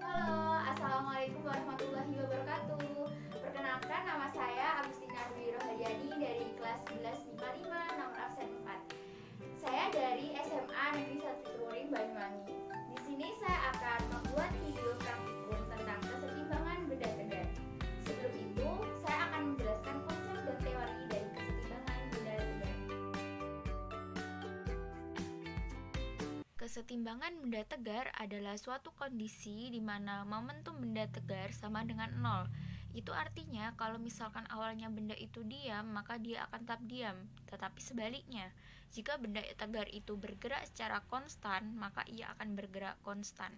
Halo, Assalamualaikum warahmatullahi wabarakatuh. Perkenalkan, nama saya Agustina Dwi Rohadiani dari kelas 11 MIPA 5 nomor absen 4. Saya dari SMA Negeri 1 Turing, Banyuwangi. Di sini saya akan membuat video praktikum tentang kesetimbangan benda tegar. Sebelum itu, saya akan menjelaskan konsep dan teori dari kesetimbangan benda tegar. Kesetimbangan benda tegar adalah suatu kondisi di mana momentum benda tegar sama dengan 0. Itu artinya kalau misalkan awalnya benda itu diam, maka dia akan tetap diam. Tetapi sebaliknya, jika benda tegar itu bergerak secara konstan, maka ia akan bergerak konstan.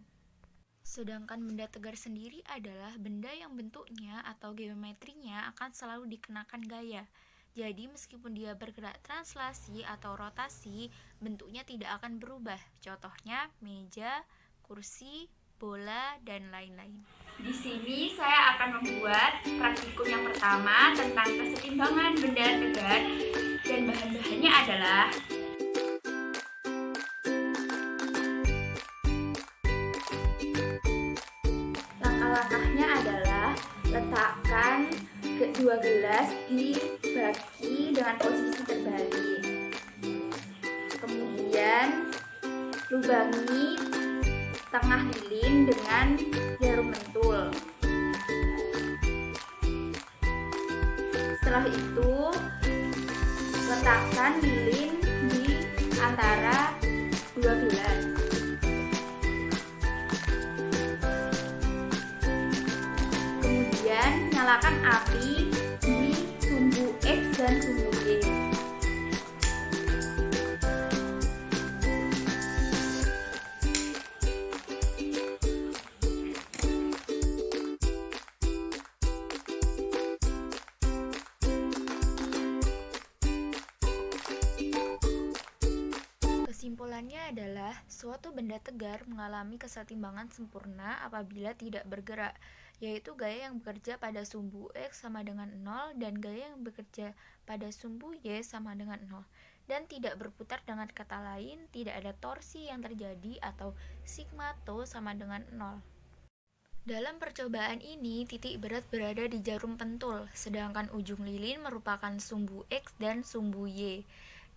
Sedangkan benda tegar sendiri adalah benda yang bentuknya atau geometrinya akan selalu dikenakan gaya. Jadi meskipun dia bergerak translasi atau rotasi, bentuknya tidak akan berubah. Contohnya meja, kursi, bola, dan lain-lain. Di sini saya akan membuat praktikum yang pertama tentang kesetimbangan benda tegar, dan bahan-bahannya adalah langkah-langkahnya adalah letakkan kedua gelas dibagi dengan posisi terbalik. Kemudian lubangi tengah lilin dengan jarum pentul. Setelah itu letakkan lilin di antara dua gelas. Kemudian nyalakan api di sumbu X dan sumbu Y. Kesimpulannya adalah suatu benda tegar mengalami kesetimbangan sempurna apabila tidak bergerak, yaitu gaya yang bekerja pada sumbu X sama dengan 0 dan gaya yang bekerja pada sumbu Y sama dengan 0. Dan tidak berputar, dengan kata lain, tidak ada torsi yang terjadi atau sigmato sama dengan 0. Dalam percobaan ini, titik berat berada di jarum pentul, sedangkan ujung lilin merupakan sumbu X dan sumbu Y.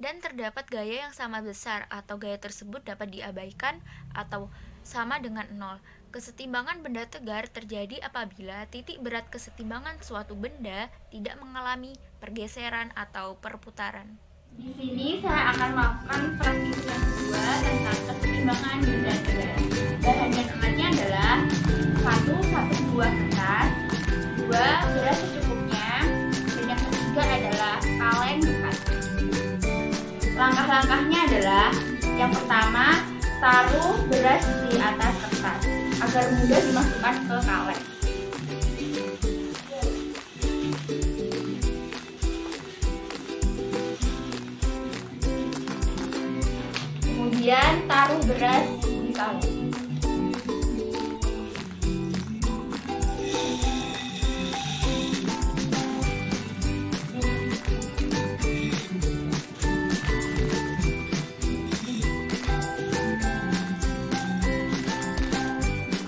Dan terdapat gaya yang sama besar atau gaya tersebut dapat diabaikan atau sama dengan 0. Kesetimbangan benda tegar terjadi apabila titik berat kesetimbangan suatu benda tidak mengalami pergeseran atau perputaran. Di sini saya akan melakukan praktikum yang kedua tentang kesetimbangan benda tegar. Bahan dan alatnya adalah 1 buah kertas, 2 beras secukupnya, dan yang ketiga adalah kaleng bekas. Langkah-langkahnya adalah yang pertama, taruh beras di atas kertas agar mudah dimasukkan ke kaleng. Kemudian taruh beras di kaleng.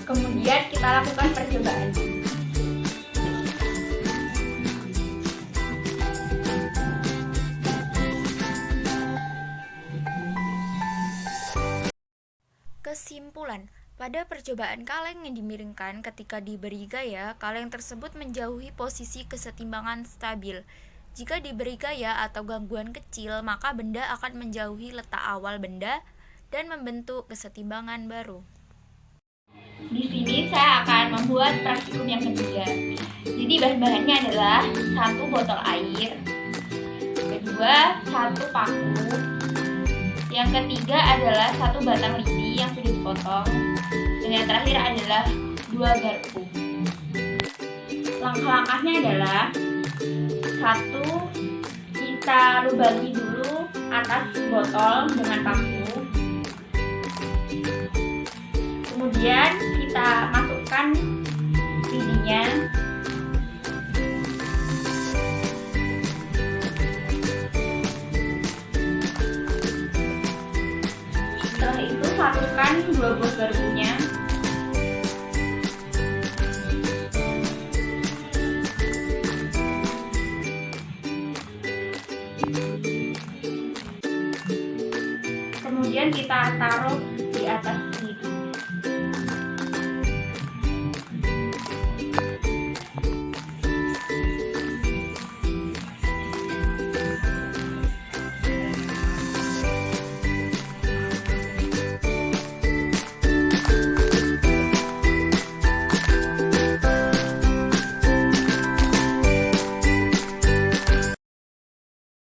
Kemudian kita lakukan percobaan. Kesimpulan, pada percobaan kaleng yang dimiringkan ketika diberi gaya, kaleng tersebut menjauhi posisi kesetimbangan stabil. Jika diberi gaya atau gangguan kecil, maka benda akan menjauhi letak awal benda dan membentuk kesetimbangan baru. Di sini saya akan membuat praktikum yang ketiga. Jadi bahan-bahannya adalah 1 botol air, kedua 1 paku, yang ketiga adalah 1 batang lidi yang sudah dipotong, dan yang terakhir adalah 2 garpu. Langkah-langkahnya adalah 1, kita lubangi dulu atas botol dengan paku. Kemudian kita masukkan lidinya. Setelah itu satukan 2 buah garpunya. kemudian kita taruh di atas